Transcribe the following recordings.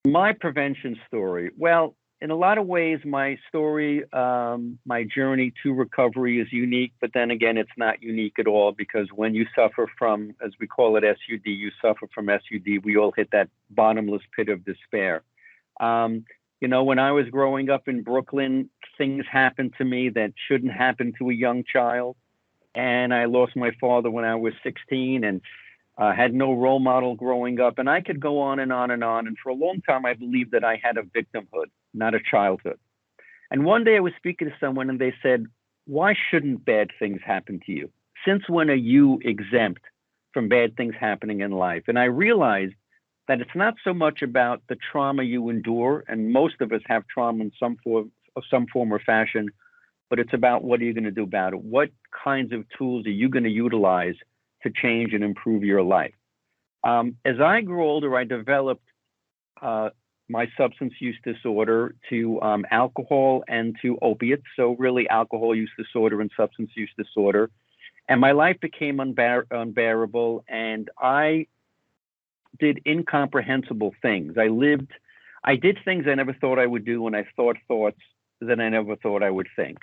My prevention story. Well, in a lot of ways, my story, my journey to recovery is unique, but then again, it's not unique at all because when you suffer from, as we call it, SUD, you suffer from SUD, we all hit that bottomless pit of despair. Um, when I was growing up in Brooklyn, things happened to me that shouldn't happen to a young child. And I lost my father when I was 16 and had no role model growing up. And I could go on and on and on. And for a long time, I believed that I had a victimhood, not a childhood. And one day I was speaking to someone and they said, why shouldn't bad things happen to you? Since when are you exempt from bad things happening in life? And I realized that it's not so much about the trauma you endure, and most of us have trauma in some form or fashion, but it's about what are you going to do about it? What kinds of tools are you going to utilize to change and improve your life? As I grew older, I developed uh, my substance use disorder to alcohol and to opiates. So, really, alcohol use disorder and substance use disorder. And my life became unbearable, and I did incomprehensible things. I did things I never thought I would do, and I thought thoughts that I never thought I would think.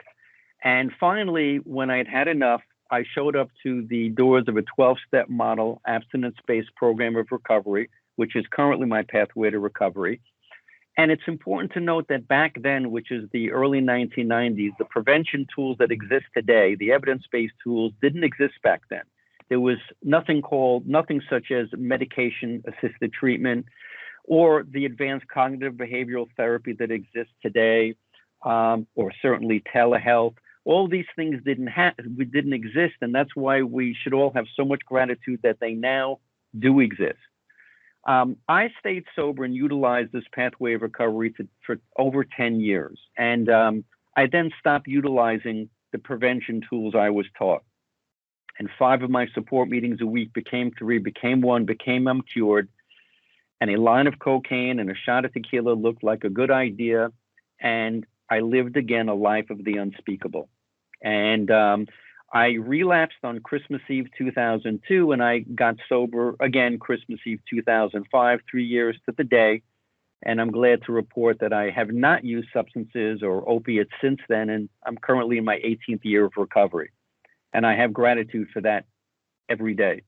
And finally, when I'd had enough, I showed up to the doors of a 12-step model abstinence-based program of recovery, which is currently my pathway to recovery. And it's important to note that back then, which is the early 1990s, the prevention tools that exist today, the evidence-based tools, didn't exist back then. There was nothing such as medication-assisted treatment or the advanced cognitive behavioral therapy that exists today, or certainly telehealth. All these things didn't exist, and that's why we should all have so much gratitude that they now do exist. I stayed sober and utilized this pathway of recovery for over 10 years, and I then stopped utilizing the prevention tools I was taught. And five of my support meetings a week became three, became one, became I'm cured, and a line of cocaine and a shot of tequila looked like a good idea, and I lived again a life of the unspeakable. And I relapsed on Christmas Eve 2002, and I got sober again Christmas Eve 2005, 3 years to the day. And I'm glad to report that I have not used substances or opiates since then, and I'm currently in my 18th year of recovery. And I have gratitude for that every day.